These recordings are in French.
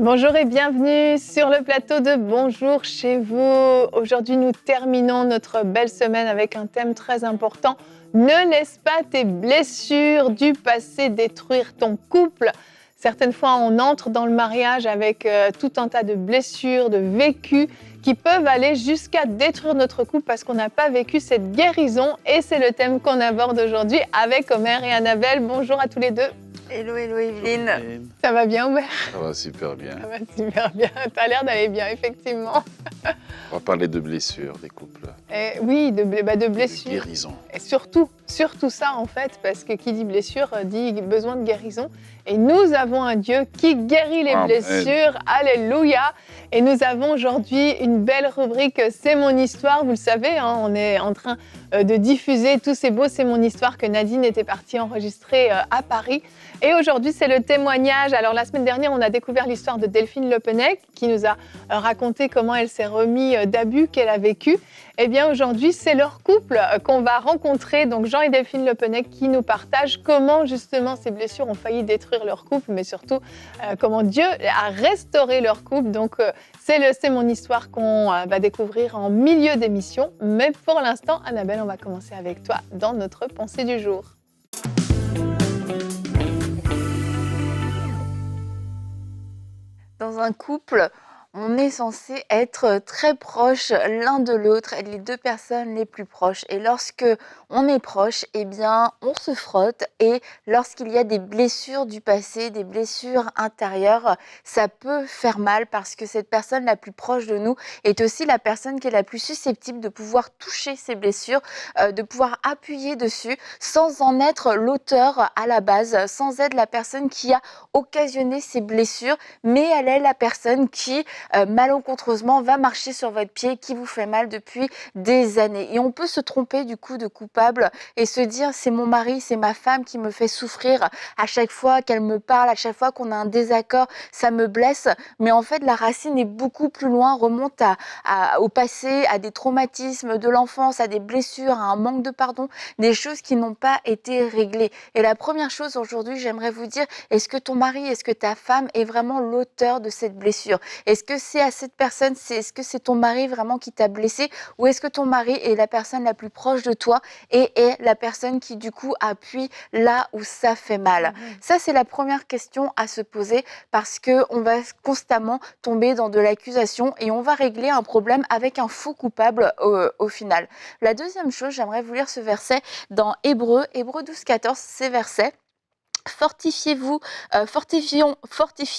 Bonjour et bienvenue sur le plateau de Bonjour chez vous. Aujourd'hui, nous terminons notre belle semaine avec un thème très important. Ne laisse pas tes blessures du passé détruire ton couple. Certaines fois, on entre dans le mariage avec tout un tas de blessures, de vécus qui peuvent aller jusqu'à détruire notre couple parce qu'on n'a pas vécu cette guérison. Et c'est le thème qu'on aborde aujourd'hui avec Omer et Annabelle. Bonjour à tous les deux. Hello Evelyne. Ça va bien, Omer? Ça va super bien. Ça va super bien. Tu as l'air d'aller bien, effectivement. On va parler de blessures des couples. Oui, de blessures. De guérison. Et surtout ça en fait, parce que qui dit blessure dit besoin de guérison. Et nous avons un Dieu qui guérit les Amen. blessures. Alléluia. Et nous avons aujourd'hui une belle rubrique C'est mon histoire. Vous le savez, hein, on est en train de diffuser tous ces beaux C'est mon histoire que Nadine était partie enregistrer à Paris. Et aujourd'hui, c'est le témoignage. Alors, la semaine dernière, on a découvert l'histoire de Delphine Lepenec qui nous a raconté comment elle s'est remise d'abus qu'elle a vécu. Eh bien, aujourd'hui, c'est leur couple qu'on va rencontrer. Donc, Jean et Delphine Lepenec qui nous partagent comment, justement, ces blessures ont failli détruire leur couple, mais surtout, comment Dieu a restauré leur couple. Donc, c'est mon histoire qu'on va découvrir en milieu d'émission. Mais pour l'instant, Annabelle, on va commencer avec toi dans notre pensée du jour. Dans un couple, on est censé être très proches l'un de l'autre, être les deux personnes les plus proches. Et lorsque on est proche, eh bien, on se frotte. Et lorsqu'il y a des blessures du passé, des blessures intérieures, ça peut faire mal parce que cette personne la plus proche de nous est aussi la personne qui est la plus susceptible de pouvoir toucher ces blessures, de pouvoir appuyer dessus sans en être l'auteur à la base, sans être la personne qui a occasionné ces blessures, mais elle est la personne qui malencontreusement va marcher sur votre pied, qui vous fait mal depuis des années. Et on peut se tromper du coup de coupable et se dire c'est mon mari, c'est ma femme qui me fait souffrir à chaque fois qu'elle me parle, à chaque fois qu'on a un désaccord, ça me blesse. Mais en fait, la racine est beaucoup plus loin, remonte au passé, à des traumatismes de l'enfance, à des blessures, à un manque de pardon, des choses qui n'ont pas été réglées. Et la première chose aujourd'hui, j'aimerais vous dire, est-ce que ton mari, est-ce que ta femme est vraiment l'auteur de cette blessure? Est-ce que c'est à cette personne, est-ce que c'est ton mari vraiment qui t'a blessé, ou est-ce que ton mari est la personne la plus proche de toi et est la personne qui du coup appuie là où ça fait mal? Ça, c'est la première question à se poser parce qu'on va constamment tomber dans de l'accusation et on va régler un problème avec un faux coupable au final. La deuxième chose, j'aimerais vous lire ce verset dans Hébreux 12-14, ces versets. Fortifiez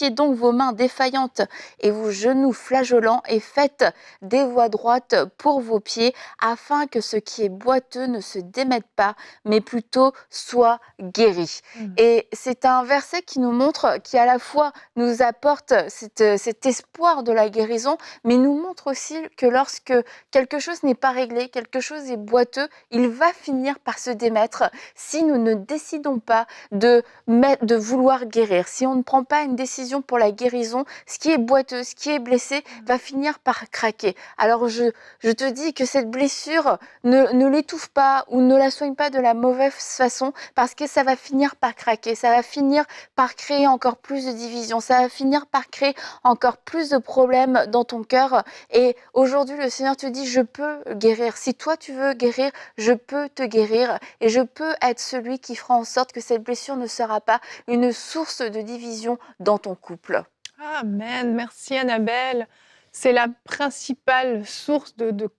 donc vos mains défaillantes et vos genoux flageolants et faites des voies droites pour vos pieds afin que ce qui est boiteux ne se démette pas mais plutôt soit guéri. Et c'est un verset qui nous montre, qui à la fois nous apporte cet espoir de la guérison, mais nous montre aussi que lorsque quelque chose n'est pas réglé, quelque chose est boiteux, il va finir par se démettre si nous ne décidons pas de vouloir guérir. Si on ne prend pas une décision pour la guérison, ce qui est boiteux, ce qui est blessé, va finir par craquer. Alors je te dis que cette blessure, ne l'étouffe pas ou ne la soigne pas de la mauvaise façon parce que ça va finir par craquer, ça va finir par créer encore plus de division, ça va finir par créer encore plus de problèmes dans ton cœur. Et aujourd'hui, le Seigneur te dit, je peux guérir. Si toi tu veux guérir, je peux te guérir et je peux être celui qui fera en sorte que cette blessure ne sera pas une source de division dans ton couple. Amen. Merci Annabelle. C'est la principale source de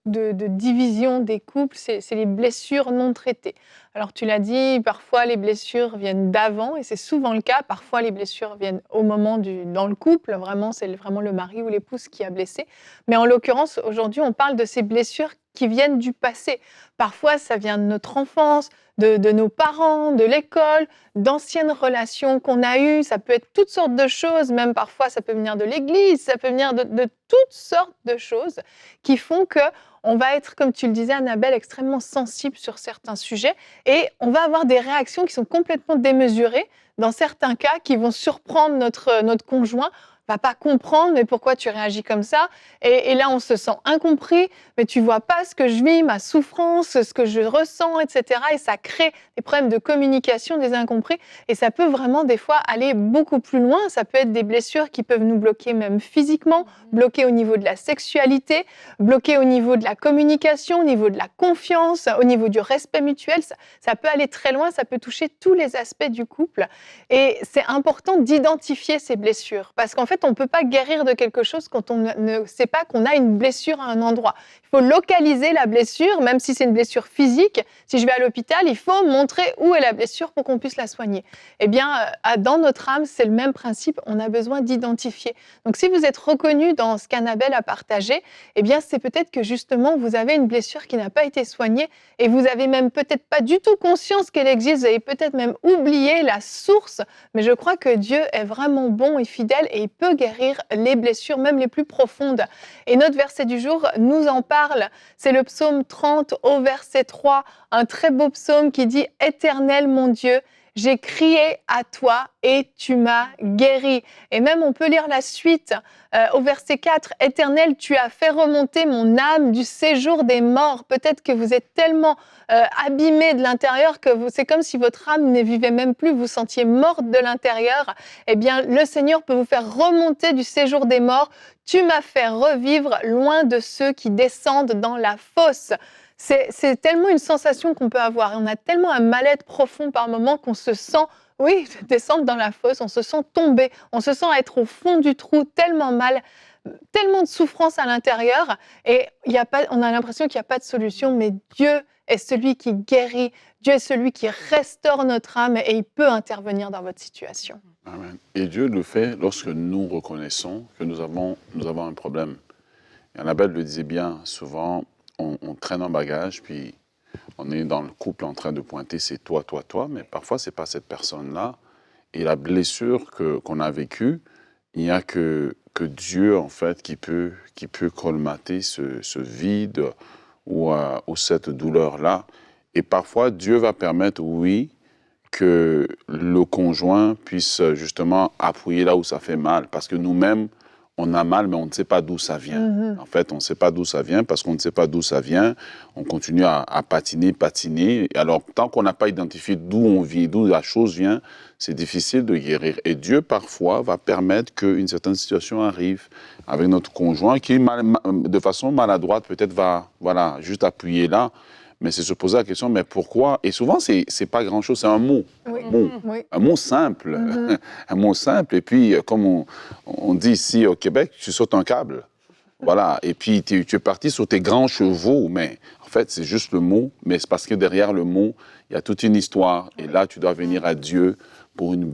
division des couples, c'est les blessures non traitées. Alors tu l'as dit, parfois les blessures viennent d'avant et c'est souvent le cas. Parfois les blessures viennent au moment dans le couple, vraiment c'est vraiment le mari ou l'épouse qui a blessé. Mais en l'occurrence, aujourd'hui, on parle de ces blessures qui viennent du passé. Parfois, ça vient de notre enfance, de nos parents, de l'école, d'anciennes relations qu'on a eues. Ça peut être toutes sortes de choses, même parfois ça peut venir de l'église, ça peut venir de toutes sortes de choses qui font qu'on va être, comme tu le disais Annabelle, extrêmement sensible sur certains sujets et on va avoir des réactions qui sont complètement démesurées, dans certains cas qui vont surprendre notre conjoint va pas comprendre, mais pourquoi tu réagis comme ça? Et là, on se sent incompris, mais tu vois pas ce que je vis, ma souffrance, ce que je ressens, etc. Et ça crée des problèmes de communication, des incompris. Et ça peut vraiment, des fois, aller beaucoup plus loin. Ça peut être des blessures qui peuvent nous bloquer même physiquement, bloquer au niveau de la sexualité, bloquer au niveau de la communication, au niveau de la confiance, au niveau du respect mutuel. Ça peut aller très loin, ça peut toucher tous les aspects du couple. Et c'est important d'identifier ces blessures. Parce qu'en fait, on ne peut pas guérir de quelque chose quand on ne sait pas qu'on a une blessure à un endroit. Il faut localiser la blessure, même si c'est une blessure physique. Si je vais à l'hôpital, il faut montrer où est la blessure pour qu'on puisse la soigner. Eh bien, dans notre âme, c'est le même principe. On a besoin d'identifier. Donc, si vous êtes reconnu dans ce qu'Annabelle a partagé, eh bien, c'est peut-être que justement, vous avez une blessure qui n'a pas été soignée et vous avez même peut-être pas du tout conscience qu'elle existe. Vous avez peut-être même oublié la source. Mais je crois que Dieu est vraiment bon et fidèle et il peut guérir les blessures, même les plus profondes. Et notre verset du jour nous en parle. C'est le psaume 30 au verset 3, un très beau psaume qui dit « Éternel mon Dieu, j'ai crié à toi et tu m'as guéri. » Et même on peut lire la suite au verset 4. « Éternel, tu as fait remonter mon âme du séjour des morts. » Peut-être que vous êtes tellement abîmé de l'intérieur que c'est comme si votre âme ne vivait même plus, vous vous sentiez morte de l'intérieur. Eh bien, le Seigneur peut vous faire remonter du séjour des morts. Tu m'as fait revivre loin de ceux qui descendent dans la fosse. C'est tellement une sensation qu'on peut avoir. Et on a tellement un mal-être profond par moment qu'on se sent, oui, descendre dans la fosse, on se sent tomber, on se sent être au fond du trou, tellement mal, tellement de souffrance à l'intérieur. Et on a l'impression qu'il n'y a pas de solution, mais Dieu est celui qui guérit, Dieu est celui qui restaure notre âme et il peut intervenir dans votre situation. Amen. Et Dieu le fait lorsque nous reconnaissons que nous avons un problème. Et Annabelle le disait bien, souvent, on traîne un bagage, puis on est dans le couple en train de pointer c'est toi, toi, toi, mais parfois c'est pas cette personne-là. Et la blessure qu'on a vécue, il n'y a que Dieu en fait qui peut colmater ce vide ou cette douleur-là. Et parfois Dieu va permettre, oui, que le conjoint puisse justement appuyer là où ça fait mal, parce que nous-mêmes on a mal, mais on ne sait pas d'où ça vient. Mhm. En fait, on ne sait pas d'où ça vient. Parce qu'on ne sait pas d'où ça vient, on continue à patiner. Et alors, tant qu'on n'a pas identifié d'où on vit, d'où la chose vient, c'est difficile de guérir. Et Dieu, parfois, va permettre qu'une certaine situation arrive avec notre conjoint qui, de façon maladroite, peut-être va juste appuyer là. Mais c'est se poser la question, mais pourquoi? Et souvent, c'est pas grand-chose, c'est un mot. Oui. Oui. Un mot simple. Mhm. Un mot simple. Et puis, comme on dit ici au Québec, tu sautes un câble. Voilà. Et puis, tu es parti sur tes grands chevaux. Mais en fait, c'est juste le mot. Mais c'est parce que derrière le mot, il y a toute une histoire. Et là, tu dois venir à Dieu pour une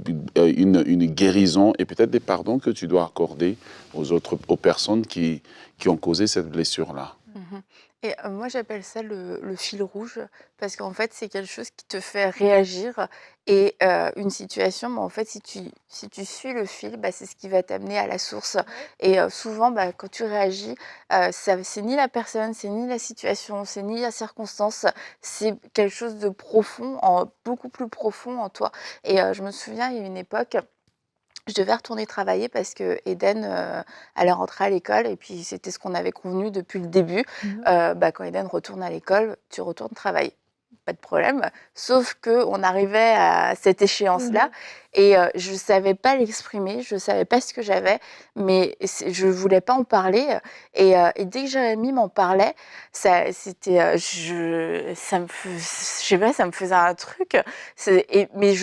guérison et peut-être des pardons que tu dois accorder aux personnes qui ont causé cette blessure-là. Mhm. Et moi, j'appelle ça le fil rouge, parce qu'en fait, c'est quelque chose qui te fait réagir. Et une situation, en fait, si tu suis le fil, c'est ce qui va t'amener à la source. Et souvent, quand tu réagis, c'est ni la personne, c'est ni la situation, c'est ni la circonstance, c'est quelque chose de profond, beaucoup plus profond en toi. Et je me souviens, il y a une époque, je devais retourner travailler parce que Eden allait rentrer à l'école et puis c'était ce qu'on avait convenu depuis le début. Quand Eden retourne à l'école, tu retournes travailler. Pas de problème. Sauf qu'on arrivait à cette échéance-là et je ne savais pas l'exprimer, je ne savais pas ce que j'avais, mais je ne voulais pas en parler. Et dès que Jérémy m'en parlait, ça me faisait un truc. Mais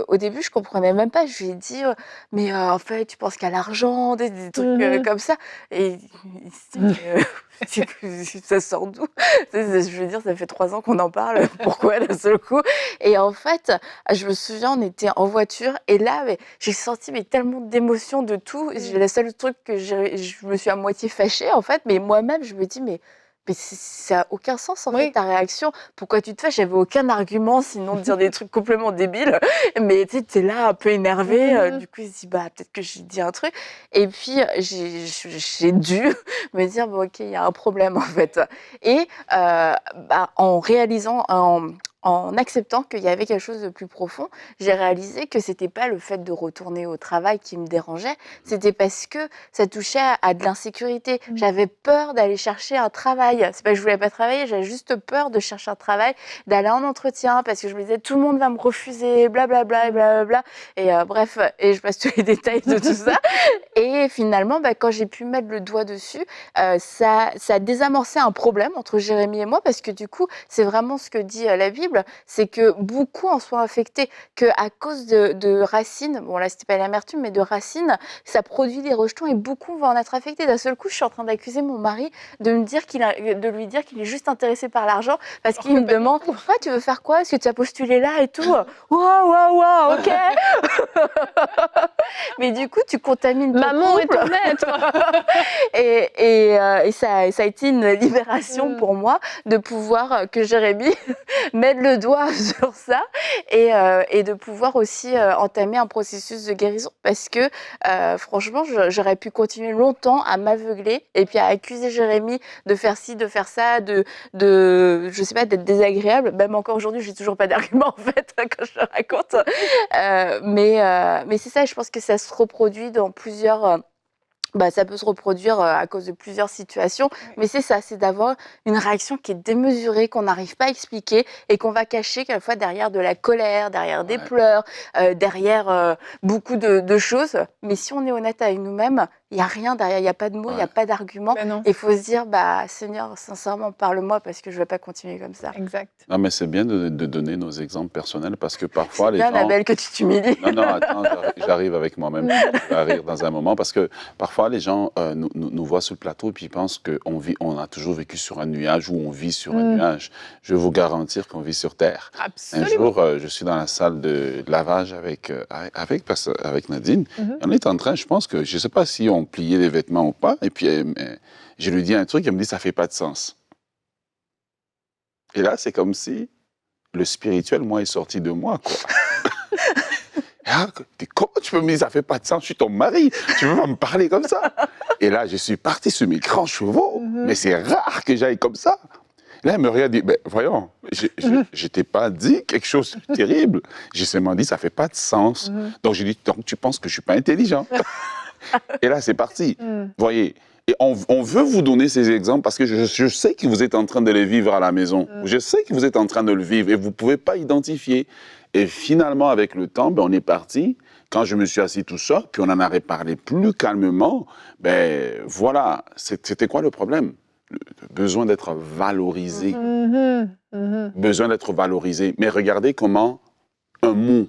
au début, je ne comprenais même pas. Je lui ai dit, mais en fait, tu penses qu'à l'argent, des trucs comme ça. Et il se dit, ça sort d'où? Je veux dire, ça fait 3 ans qu'on en parle. Pourquoi d'un seul coup? Et en fait, je me souviens, on était en voiture et là, j'ai senti tellement d'émotions de tout. Le seul truc que je me suis à moitié fâchée en fait, mais moi-même, je me dis, mais ça n'a aucun sens en fait ta réaction. Pourquoi tu te fâches? J'avais aucun argument sinon de dire des trucs complètement débiles. Mais tu es là un peu énervée. Du coup, je me dis peut-être que j'ai dit un truc. Et puis j'ai dû me dire ok, il y a un problème en fait. Et en réalisant, en acceptant qu'il y avait quelque chose de plus profond, j'ai réalisé que c'était pas le fait de retourner au travail qui me dérangeait, c'était parce que ça touchait à de l'insécurité. J'avais peur d'aller chercher un travail. C'est pas que je voulais pas travailler, j'avais juste peur de chercher un travail, d'aller en entretien, parce que je me disais tout le monde va me refuser, blablabla, et blablabla. Et bref, et je passe tous les détails de tout ça. Et finalement, quand j'ai pu mettre le doigt dessus, ça a désamorcé un problème entre Jérémie et moi, parce que du coup, c'est vraiment ce que dit la Bible, c'est que beaucoup en sont affectés, qu'à cause de racines, bon là c'était pas l'amertume, mais de racines, ça produit des rejetons et beaucoup vont en être affectés. D'un seul coup, je suis en train d'accuser mon mari de lui dire qu'il est juste intéressé par l'argent, parce qu'il me demande « Ouais, tu veux faire quoi? Est-ce que tu as postulé là et tout ?» Waouh, ok. Mais du coup, tu contamines ton Maman couple. est ton maître. et ça a été une libération pour moi de pouvoir, que Jérémie mette le doigt sur ça et de pouvoir aussi entamer un processus de guérison, parce que franchement, j'aurais pu continuer longtemps à m'aveugler et puis à accuser Jérémie de faire ci, de faire ça, je sais pas, d'être désagréable. Même encore aujourd'hui, j'ai toujours pas d'argument en fait quand je le raconte. Mais c'est ça, je pense que ça se reproduit dans plusieurs. Ça peut se reproduire à cause de plusieurs situations, mais c'est ça, c'est d'avoir une réaction qui est démesurée, qu'on n'arrive pas à expliquer et qu'on va cacher quelquefois derrière de la colère, derrière des pleurs, derrière beaucoup de choses. Mais si on est honnête avec nous-mêmes, il n'y a rien derrière, il n'y a pas de mots, il n'y a pas d'argument. Il faut se dire, Seigneur, sincèrement, parle-moi parce que je ne vais pas continuer comme ça. Exact. Non, mais c'est bien de donner nos exemples personnels parce que parfois les gens... C'est bien, Annabelle, que tu t'humilies. Non, attends, j'arrive avec moi-même. Je vais rire dans un moment parce que parfois les gens nous voient sur le plateau et puis ils pensent qu'on a toujours vécu sur un nuage ou on vit sur un nuage. Je vais vous garantir qu'on vit sur Terre. Absolument. Un jour, je suis dans la salle de lavage avec Nadine. On est en train, je pense que, je ne sais pas si on pliait les vêtements ou pas, et puis je lui dis un truc, elle me dit ça fait pas de sens. Et là, c'est comme si le spirituel, moi, est sorti de moi, quoi. Comment tu peux me dire ça fait pas de sens? Je suis ton mari, tu veux pas me parler comme ça? Et là, je suis parti sur mes grands chevaux, mais c'est rare que j'aille comme ça. Là, elle me regarde et dit, voyons, je t'ai pas dit quelque chose de terrible. J'ai seulement dit, ça fait pas de sens. Donc, j'ai dit, donc tu penses que je suis pas intelligent? Et là, c'est parti. Voyez, et on veut vous donner ces exemples parce que je sais que vous êtes en train de les vivre à la maison. Je sais que vous êtes en train de le vivre et vous ne pouvez pas identifier. Et finalement, avec le temps, on est parti. Quand je me suis assis tout seul, puis on en a parlé plus calmement, voilà, c'était quoi le problème? Le besoin d'être valorisé. Besoin d'être valorisé. Mais regardez comment un mot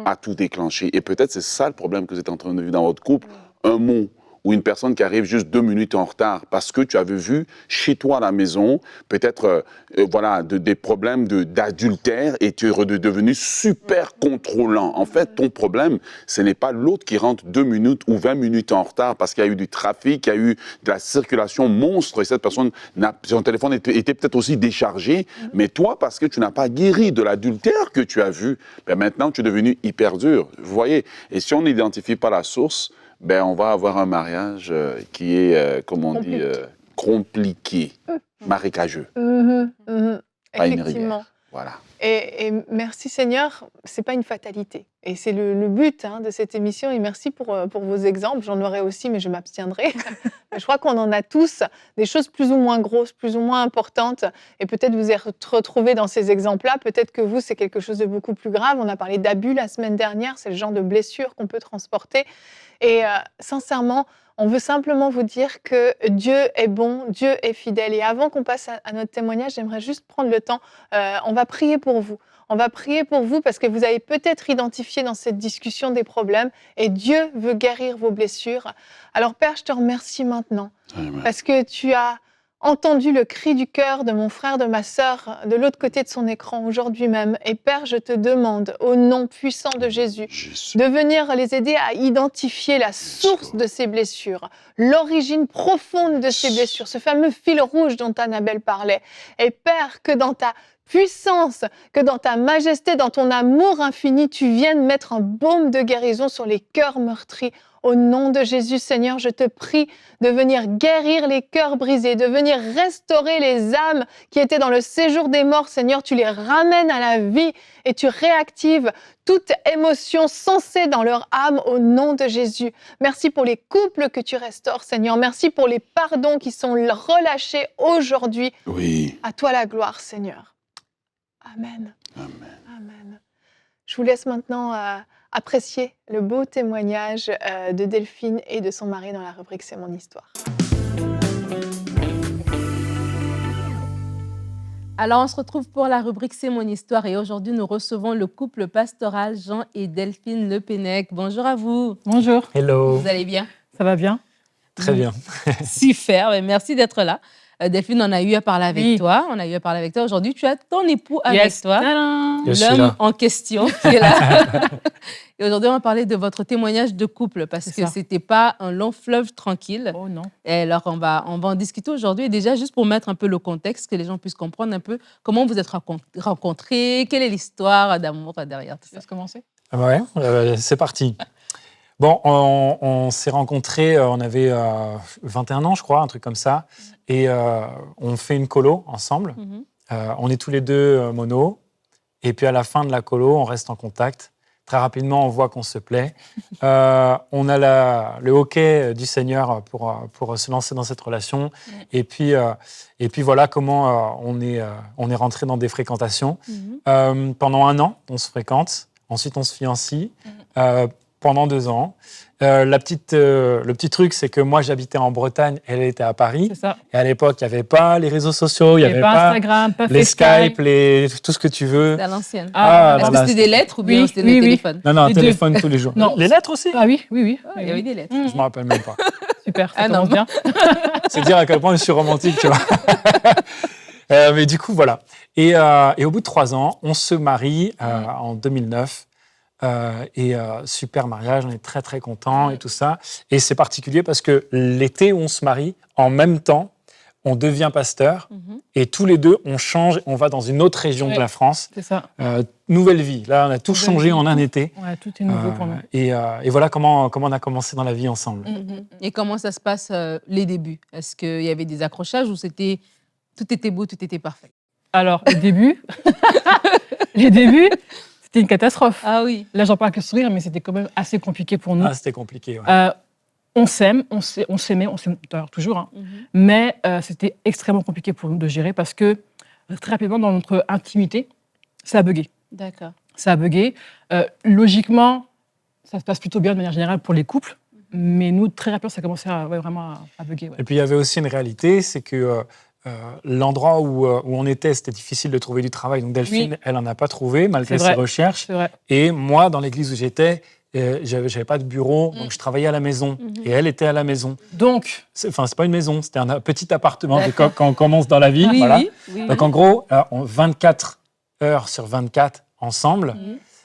a tout déclenché. Et peut-être c'est ça le problème que vous êtes en train de vivre dans votre couple. Un mot ou une personne qui arrive juste 2 minutes en retard parce que tu avais vu chez toi à la maison peut-être des problèmes d'adultère et tu es devenu super contrôlant. En fait, ton problème, ce n'est pas l'autre qui rentre 2 minutes ou 20 minutes en retard parce qu'il y a eu du trafic, il y a eu de la circulation monstre et cette personne, son téléphone était peut-être aussi déchargé, mais toi, parce que tu n'as pas guéri de l'adultère que tu as vu, maintenant tu es devenu hyper dur. Vous voyez? Et si on n'identifie pas la source, on va avoir un mariage qui est, comme on dit, compliqué, marécageux. Pas une rivière. Voilà. Et merci Seigneur, c'est pas une fatalité. Et c'est le but de cette émission. Et merci pour vos exemples. J'en aurai aussi, mais je m'abstiendrai. Je crois qu'on en a tous des choses plus ou moins grosses, plus ou moins importantes. Et peut-être vous êtes retrouvés dans ces exemples-là. Peut-être que vous, c'est quelque chose de beaucoup plus grave. On a parlé d'abus la semaine dernière. C'est le genre de blessure qu'on peut transporter. Et sincèrement, on veut simplement vous dire que Dieu est bon, Dieu est fidèle. Et avant qu'on passe à notre témoignage, j'aimerais juste prendre le temps. On va prier pour vous. On va prier pour vous parce que vous avez peut-être identifié dans cette discussion des problèmes et Dieu veut guérir vos blessures. Alors Père, je te remercie maintenant parce que tu as entendu le cri du cœur de mon frère, de ma sœur, de l'autre côté de son écran aujourd'hui même. Et Père, je te demande, au nom puissant de Jésus, de venir les aider à identifier la source de ces blessures, l'origine profonde de ces blessures, ce fameux fil rouge dont Annabelle parlait. Et Père, que dans ta puissance, que dans ta majesté, dans ton amour infini, tu viennes mettre un baume de guérison sur les cœurs meurtris. Au nom de Jésus, Seigneur, je te prie de venir guérir les cœurs brisés, de venir restaurer les âmes qui étaient dans le séjour des morts. Seigneur, tu les ramènes à la vie et tu réactives toute émotion sensée dans leur âme au nom de Jésus. Merci pour les couples que tu restaures, Seigneur. Merci pour les pardons qui sont relâchés aujourd'hui. Oui. À toi la gloire, Seigneur. Amen. Amen. Amen. Je vous laisse maintenant apprécier le beau témoignage de Delphine et de son mari dans la rubrique C'est mon histoire. Alors, on se retrouve pour la rubrique C'est mon histoire et aujourd'hui, nous recevons le couple pastoral Jean et Delphine Le Pennec. Bonjour à vous. Bonjour, Hello. Vous allez bien? ça va bien? Très bien. Super, merci d'être là. Delphine, on a eu à parler avec toi. On a eu à parler avec toi. Aujourd'hui, tu as ton époux avec toi. Tadam. Je suis L'homme là. en question qui est là. Et aujourd'hui, on va parler de votre témoignage de couple parce C'est que ça. c'était pas un long fleuve tranquille. Oh non. Et alors, on va en discuter aujourd'hui. Et déjà, juste pour mettre un peu le contexte, que les gens puissent comprendre un peu comment vous êtes rencontrés, quelle est l'histoire d'amour derrière tout Tu ça. laisses commencer? Ouais, c'est parti. Bon, on s'est rencontrés, on avait 21 ans, je crois, un truc comme ça. Et on fait une colo ensemble. Mhm. On est tous les deux mono. Et puis à la fin de la colo, on reste en contact. Très rapidement, on voit qu'on se plaît. On a le hockey du Seigneur pour se lancer dans cette relation. Et puis voilà comment on est rentré dans des fréquentations. Pendant 1 an, on se fréquente. Ensuite, on se fiancie. Pendant 2 ans. Le petit truc, c'est que moi, j'habitais en Bretagne, elle était à Paris. C'est ça. Et à l'époque, il n'y avait pas les réseaux sociaux, il n'y avait pas Instagram, pas les FaceTime. Skype, tout ce que tu veux. C'est à l'ancienne. Ah, Est-ce que voilà. c'était des lettres ou bien Oui, c'était oui, des oui. téléphones? Non, Les téléphone tous les jours. Non. Les lettres aussi? Ah oui, oui, oui. Ah, il y avait des lettres. Je ne me rappelle même pas. Super, ça Ah non. commence bien. C'est dire à quel point je suis romantique, tu vois. Mais du coup, voilà. Et au bout de 3 ans, on se marie en 2009. Super mariage, on est très très contents et tout ça. Et c'est particulier parce que l'été où on se marie, en même temps, on devient pasteur et tous les deux, on change, on va dans une autre région de la France. C'est ça. Nouvelle vie. Là, on a tout Nouvelle changé vie. en un été. Ouais, tout est nouveau pour nous. Et voilà comment on a commencé dans la vie ensemble. Et comment ça se passe les débuts? Est-ce qu'il y avait des accrochages ou tout était beau, tout était parfait? Alors, les débuts, c'était une catastrophe. Ah oui. Là, j'en parle avec le sourire, mais c'était quand même assez compliqué pour nous. Ah, c'était compliqué. Ouais. On s'aime, on s'aimait d'ailleurs toujours, hein. Mais c'était extrêmement compliqué pour nous de gérer parce que très rapidement, dans notre intimité, ça a bugué. D'accord. Ça a bugué. Logiquement, ça se passe plutôt bien de manière générale pour les couples, mais nous, très rapidement, ça a commencé vraiment à bugger. Ouais. Et puis, il y avait aussi une réalité, c'est que l'endroit où on était, c'était difficile de trouver du travail. Donc, Delphine, elle n'en a pas trouvé, malgré C'est ses vrai. recherches. C'est vrai. Et moi, dans l'église où j'étais, j'avais pas de bureau, donc je travaillais à la maison. Et elle était à la maison. Donc, C'est pas une maison, c'était un petit appartement quand on commence dans la vie. Oui, voilà. oui. Donc, en gros, 24 heures sur 24 ensemble,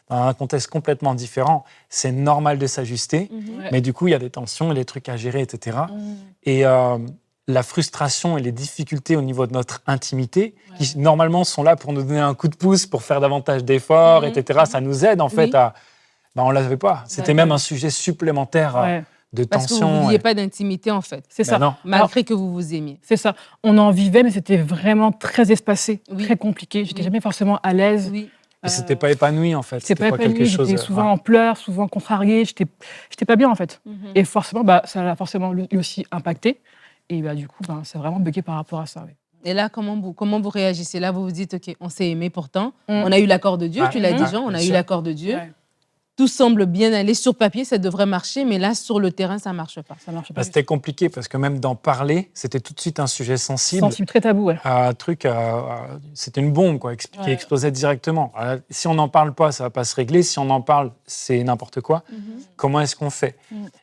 dans un contexte complètement différent, c'est normal de s'ajuster. Ouais. Mais du coup, il y a des tensions et des trucs à gérer, etc. Et la frustration et les difficultés au niveau de notre intimité, qui normalement sont là pour nous donner un coup de pouce, pour faire davantage d'efforts, etc. Ça nous aide en fait Oui. à... Ben, on ne l'avait pas. C'était D'accord. même un sujet supplémentaire ouais, de Parce que vous tension. ne viviez pas d'intimité, en fait, c'est Ben ça. non. malgré que vous vous aimiez. C'est ça. On en vivait, mais c'était vraiment très espacé, Oui. très compliqué. J'étais Oui. jamais forcément à l'aise. Oui. Et c'était pas épanoui en fait. C'était pas épanoui, quelque chose. j'étais souvent en pleurs, souvent contrariée. J'étais pas bien en fait. Mhm. Et forcément, ça l'a forcément lui aussi impacté. Et du coup, ça a vraiment bugué par rapport à ça. Ouais. Et là, comment vous réagissez? Là, vous vous dites, OK, on s'est aimé pourtant. Mm. On a eu l'accord de Dieu, Ouais. tu l'as dit, Ouais, Jean, on a bien eu sûr. l'accord de Dieu. Ouais. Tout semble bien aller sur papier, ça devrait marcher, mais là, sur le terrain, ça ne marche pas. Ça marche pas. Bah, c'était compliqué parce que même d'en parler, c'était tout de suite un sujet sensible. Sensible, très tabou, ouais. C'était une bombe quoi, qui Ouais. explosait directement. Si on n'en parle pas, ça va pas se régler. Si on en parle, c'est n'importe quoi. Comment est-ce qu'on fait?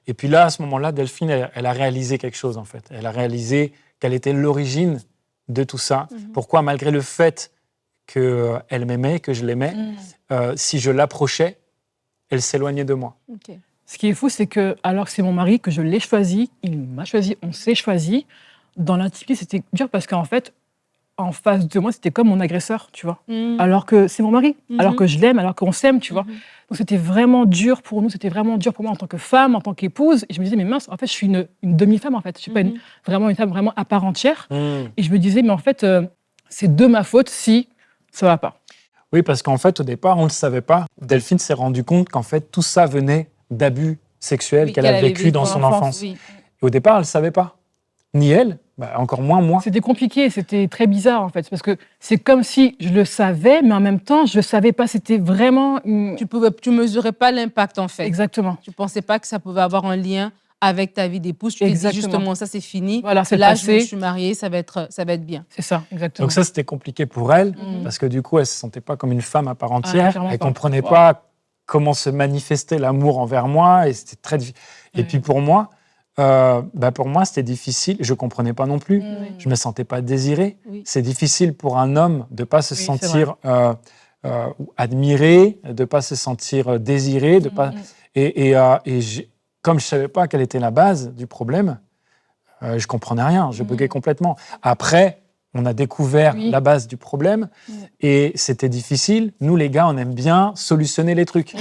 Et puis là, à ce moment-là, Delphine, elle a réalisé quelque chose en fait. Elle a réalisé quelle était l'origine de tout ça. Pourquoi, malgré le fait qu'elle m'aimait, que je l'aimais, si je l'approchais, elle s'éloignait de moi. OK. Ce qui est fou, c'est que, alors que c'est mon mari, que je l'ai choisi, il m'a choisi, on s'est choisi, dans l'intimité, c'était dur parce qu'en fait, en face de moi, c'était comme mon agresseur, tu vois. Mhm. Alors que c'est mon mari, alors Mhm. que je l'aime, alors qu'on s'aime, tu vois. Mhm. Donc c'était vraiment dur pour nous, c'était vraiment dur pour moi en tant que femme, en tant qu'épouse. Et je me disais, mais mince, en fait, je suis une demi-femme, en fait. Je suis pas Mhm. vraiment une femme vraiment à part entière. Hmm. Et je me disais, mais en fait, c'est de ma faute si ça va pas. Oui, parce qu'en fait, au départ, on ne le savait pas. Delphine s'est rendu compte qu'en fait, tout ça venait d'abus sexuels Oui, qu'elle a avait vécu dans en son enfance. oui. Et au départ, elle ne savait pas. Ni elle, encore moins moi. C'était compliqué, c'était très bizarre, en fait. Parce que c'est comme si je le savais, mais en même temps, je le savais pas. C'était vraiment... Tu mesurais pas l'impact, en fait. Exactement. Tu pensais pas que ça pouvait avoir un lien avec ta vie d'épouse. Tu t'es dit Exactement. justement, ça c'est fini. Voilà, c'est Là, passé. je suis mariée, ça va être bien. C'est ça, exactement. Donc ça, c'était compliqué pour elle, Mhm. parce que du coup, elle ne se sentait pas comme une femme à part entière. clairement Elle ne pas. comprenait Wow. pas comment se manifestait l'amour envers moi, et c'était très difficile. Et Ouais. puis pour moi, c'était difficile. Je ne comprenais pas non plus. Je ne me sentais pas désiré. Oui. C'est difficile pour un homme de ne pas se Oui, c'est sentir admiré, de ne pas se sentir désiré. De pas... Comme je ne savais pas quelle était la base du problème, je ne comprenais rien. Je buguais complètement. Après, on a découvert Oui. la base du problème et c'était difficile. Nous, les gars, on aime bien solutionner les trucs.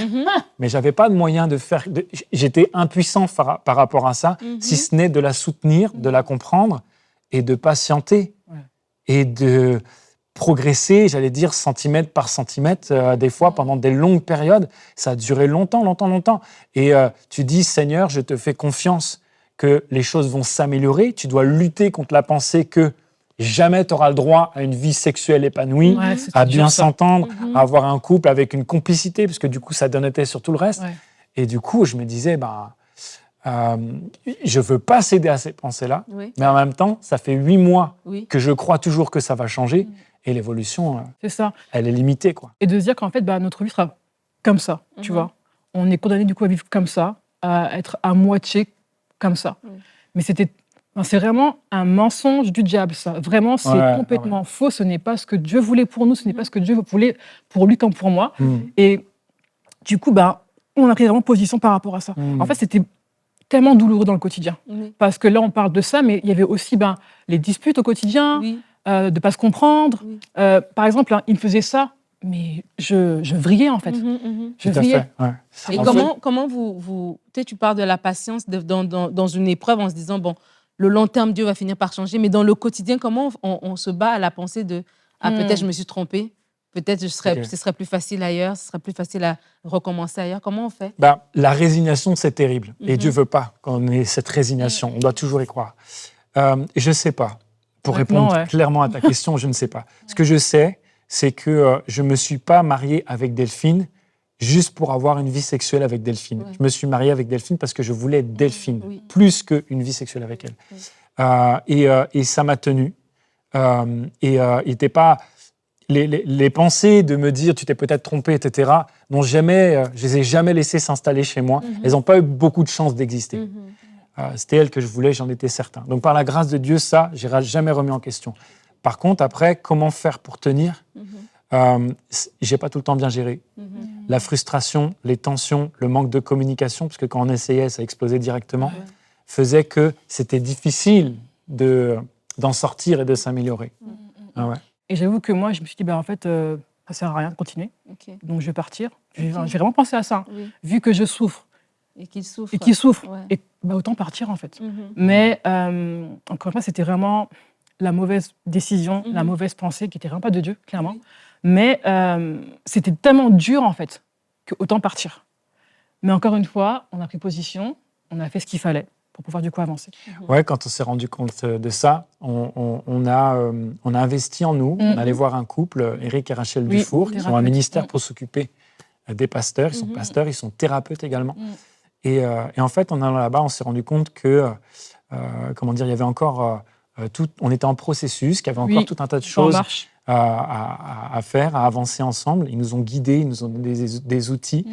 Mais je n'avais pas de moyen de faire... J'étais impuissant par rapport à ça, si ce n'est de la soutenir, de la comprendre et de patienter. Ouais. Et de progresser, j'allais dire, centimètre par centimètre, des fois pendant des longues périodes. Ça a duré longtemps. Et tu dis, Seigneur, je te fais confiance que les choses vont s'améliorer. Tu dois lutter contre la pensée que jamais tu auras le droit à une vie sexuelle épanouie, Ouais, c'était à dur, bien ça. s'entendre, à avoir un couple avec une complicité, parce que du coup, ça donnait sur tout le reste. Ouais. Et du coup, je me disais, je veux pas céder à ces pensées-là, Oui. mais en même temps, ça fait 8 mois Oui. que je crois toujours que ça va changer, et l'évolution, C'est ça. elle est limitée, quoi. Et de se dire qu'en fait, notre vie sera comme ça, tu vois. On est condamné du coup à vivre comme ça, à être à moitié comme ça. Mais c'est vraiment un mensonge du diable, ça. Vraiment, c'est Ouais, complètement faux. Ce n'est pas ce que Dieu voulait pour nous, ce n'est pas ce que Dieu voulait pour lui comme pour moi. Et du coup, on a pris vraiment position par rapport à ça. En fait, c'était tellement douloureux dans le quotidien. Oui. Parce que là, on parle de ça, mais il y avait aussi les disputes au quotidien, Oui. de ne pas se comprendre. Oui. Par exemple, il me faisait ça, mais je vrillais, en fait. Je Tout à vrillais. fait, ouais. Et En comment tu parles de la patience dans une épreuve en se disant, bon, le long terme, Dieu va finir par changer, mais dans le quotidien, comment on se bat à la pensée de, peut-être je me suis trompée, peut-être ce serait plus facile ailleurs, ce serait plus facile à recommencer ailleurs. Comment on fait? La résignation, c'est terrible. Et Dieu veut pas qu'on ait cette résignation. On doit toujours y croire. Je ne sais pas. Pour Honnêtement, répondre ouais. clairement à ta question, je ne sais pas. Ce que je sais, c'est que je ne me suis pas marié avec Delphine juste pour avoir une vie sexuelle avec Delphine. Ouais. Je me suis marié avec Delphine parce que je voulais Delphine, Oui. plus qu'une vie sexuelle avec elle. Oui. Et ça m'a tenu. Il n'était pas... Les pensées de me dire tu t'es peut-être trompé, etc., je les ai jamais laissées s'installer chez moi. Elles n'ont pas eu beaucoup de chance d'exister. C'était elle que je voulais, j'en étais certain. Donc par la grâce de Dieu, ça, je n'ai jamais remis en question. Par contre, après, comment faire pour tenir? J'ai pas tout le temps bien géré. La frustration, les tensions, le manque de communication, parce que quand on essayait, ça explosait directement, faisait que c'était difficile d'en sortir et de s'améliorer. Ah ouais. Et j'avoue que moi, je me suis dit, en fait, ça sert à rien de continuer. Ok. Donc, je vais partir. J'ai vraiment pensé à ça. Oui. Vu que je souffre Et qu'il souffre. et qu'il souffre, Ouais. et autant partir, en fait. Mais, encore une fois, c'était vraiment la mauvaise décision, la mauvaise pensée, qui n'était vraiment pas de Dieu, clairement. Oui. Mais c'était tellement dur, en fait, que autant partir. Mais encore une fois, on a pris position, on a fait ce qu'il fallait pour pouvoir du coup avancer. Ouais, quand on s'est rendu compte de ça, on a investi en nous. On allait voir un couple, Éric et Rachel Oui, Dufour, qui ont un thérapeute. ministère pour s'occuper des pasteurs. Ils sont pasteurs, ils sont thérapeutes également. Et en fait, en allant là-bas, on s'est rendu compte que, il y avait encore on était en processus, qu'il y avait encore tout un tas de En choses marche. à faire, à avancer ensemble. Ils nous ont guidés, ils nous ont donné des outils.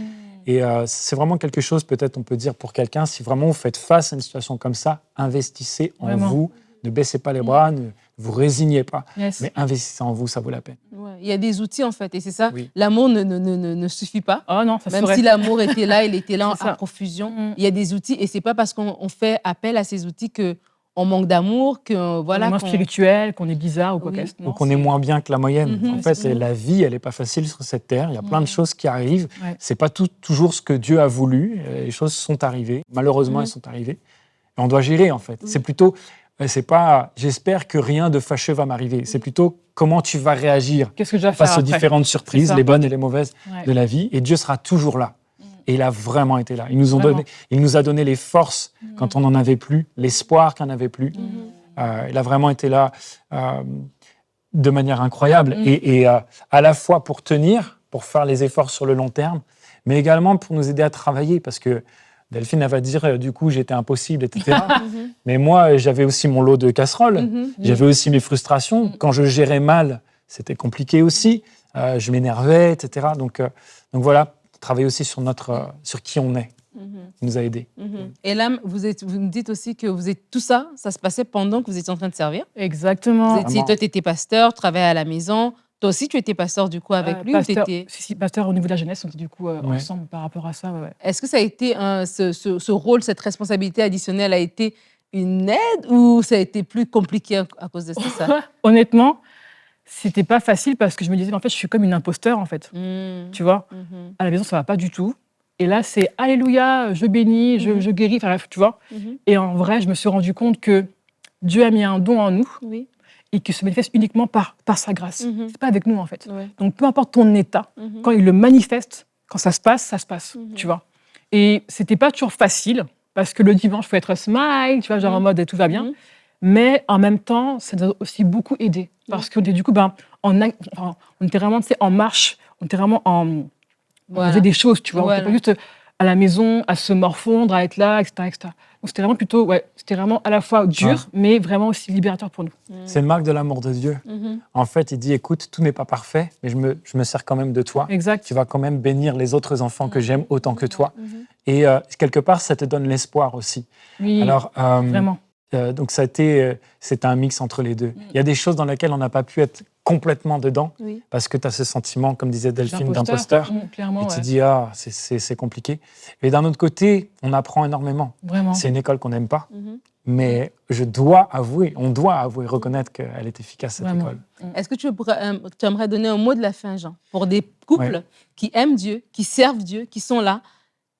Et c'est vraiment quelque chose, peut-être on peut dire pour quelqu'un, si vraiment vous faites face à une situation comme ça, investissez en Vraiment. vous, ne baissez pas les bras, ne vous résignez pas, Yes. mais investissez en vous, ça vaut la peine. Ouais. Il y a des outils, en fait, et c'est ça. Oui. L'amour ne suffit pas. Oh non, ça Même serait. si l'amour était là, il était là C'est ça. à profusion. Il y a des outils, et c'est pas parce qu'on fait appel à ces outils que on manque d'amour, que voilà. qu'on est moins spirituel, qu'on est bizarre ou quoi Oui. qu'est-ce. Ou Non, qu'on est moins bien que la moyenne. Mhm. En fait, C'est- la vie, elle n'est pas facile sur cette terre. Il y a plein de choses qui arrivent. Ouais. C'est pas toujours ce que Dieu a voulu. Les choses sont arrivées. Malheureusement, elles sont arrivées. Et on doit gérer, en fait. C'est plutôt, c'est pas, j'espère que rien de fâcheux va m'arriver. C'est plutôt comment tu vas réagir Qu'est-ce que je dois faire face aux après? différentes C'est surprises, ça. les bonnes et les mauvaises Ouais. de la vie. Et Dieu sera toujours là. Et il a vraiment été là. Il nous Vraiment. a donné les forces quand on n'en avait plus, l'espoir qu'on n'avait plus. Il a vraiment été là de manière incroyable. Et à la fois pour tenir, pour faire les efforts sur le long terme, mais également pour nous aider à travailler. Parce que Delphine, elle va dire, du coup, j'étais impossible, etc. Mais moi, j'avais aussi mon lot de casseroles. J'avais aussi mes frustrations. Quand je gérais mal, c'était compliqué aussi. Je m'énervais, etc. Donc voilà, travailler aussi sur qui on est. Il nous a aidés. Et là, vous me dites aussi que tout ça, ça se passait pendant que vous étiez en train de servir. Exactement. Vraiment. Toi, tu étais pasteur, travaillais à la maison. Toi aussi, tu étais pasteur du coup avec lui Pasteur, ou t'étais... si, pasteur au niveau de la jeunesse, on était du coup ensemble par rapport à ça. Ouais. Est-ce que ça a été ce rôle, cette responsabilité additionnelle a été une aide ou ça a été plus compliqué à cause de ça? Honnêtement, c'était pas facile parce que je me disais, en fait, je suis comme une imposteur, en fait. Tu vois, à la maison, ça va pas du tout. Et là, c'est Alléluia, je bénis, je guéris, enfin bref, tu vois. Et en vrai, je me suis rendu compte que Dieu a mis un don en nous Oui. et qu'il se manifeste uniquement par sa grâce. C'est pas avec nous, en fait. Ouais. Donc, peu importe ton état, quand il le manifeste, quand ça se passe, tu vois. Et c'était pas toujours facile parce que le dimanche, il faut être smile, tu vois, genre en mode tout va bien. Mais en même temps, ça nous a aussi beaucoup aidé parce que du coup, on était vraiment en marche, on était vraiment on faisait des choses, tu vois. On n'était pas juste à la maison, à se morfondre, à être là, etc. etc. Donc c'était vraiment plutôt, c'était vraiment à la fois dur, mais vraiment aussi libérateur pour nous. C'est une marque de l'amour de Dieu. En fait, il dit, écoute, tout n'est pas parfait, mais je me sers quand même de toi. Exact. Tu vas quand même bénir les autres enfants que j'aime autant que toi. Et quelque part, ça te donne l'espoir aussi. Oui, Alors, vraiment. donc c'était un mix entre les deux. Il y a des choses dans lesquelles on n'a pas pu être complètement dedans, parce que tu as ce sentiment, comme disait Delphine, d'imposteur. Clairement, Et tu dis, c'est compliqué. Et d'un autre côté, on apprend énormément. Vraiment. C'est une école qu'on n'aime pas, mais on doit avouer, reconnaître qu'elle est efficace, cette Vraiment. école. Est-ce que tu aimerais donner un mot de la fin, Jean, pour des couples qui aiment Dieu, qui servent Dieu, qui sont là,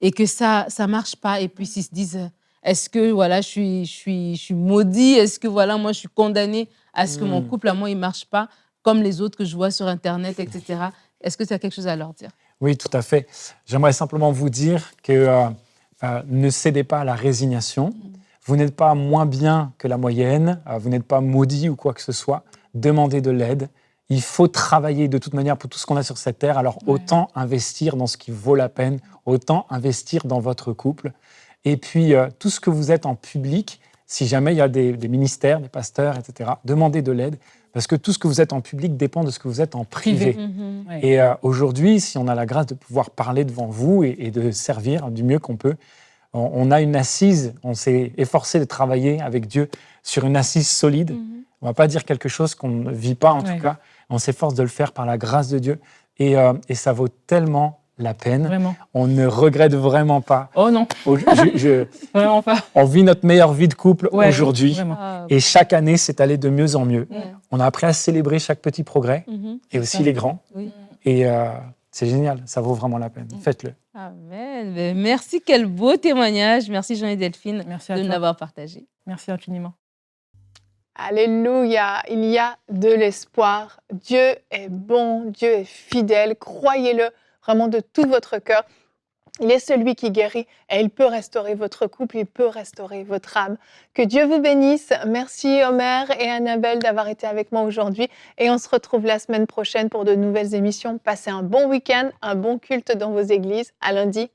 et que ça marche pas, et puis ils se disent... Est-ce que voilà, je suis maudit? Est-ce que voilà, moi, je suis condamnée à ce que mon couple, à moi, il ne marche pas comme les autres que je vois sur Internet, etc. Est-ce que tu as quelque chose à leur dire? Oui, tout à fait. J'aimerais simplement vous dire que ne cédez pas à la résignation. Vous n'êtes pas moins bien que la moyenne. Vous n'êtes pas maudit ou quoi que ce soit. Demandez de l'aide. Il faut travailler de toute manière pour tout ce qu'on a sur cette terre. Alors autant investir dans ce qui vaut la peine, autant investir dans votre couple. Et puis, tout ce que vous êtes en public, si jamais il y a des ministères, des pasteurs, etc., demandez de l'aide, parce que tout ce que vous êtes en public dépend de ce que vous êtes en privé. Et aujourd'hui, si on a la grâce de pouvoir parler devant vous et de servir du mieux qu'on peut, on a une assise, on s'est efforcé de travailler avec Dieu sur une assise solide. On ne va pas dire quelque chose qu'on ne vit pas, en tout cas. On s'efforce de le faire par la grâce de Dieu. Et ça vaut tellement la peine. Vraiment. On ne regrette vraiment pas. Oh non, vraiment pas. On vit notre meilleure vie de couple aujourd'hui. Vraiment. Et chaque année, c'est allé de mieux en mieux. On a appris à célébrer chaque petit progrès et aussi les grands. Et c'est génial, ça vaut vraiment la peine. Faites-le. Amen. Ben, merci, quel beau témoignage. Merci Jean et Delphine Merci à de nous toi. l'avoir partagé. Merci infiniment. Alléluia, il y a de l'espoir. Dieu est bon, Dieu est fidèle. Croyez-le vraiment de tout votre cœur. Il est celui qui guérit et il peut restaurer votre couple, il peut restaurer votre âme. Que Dieu vous bénisse. Merci Omer et Annabelle d'avoir été avec moi aujourd'hui. Et on se retrouve la semaine prochaine pour de nouvelles émissions. Passez un bon week-end, un bon culte dans vos églises. À lundi.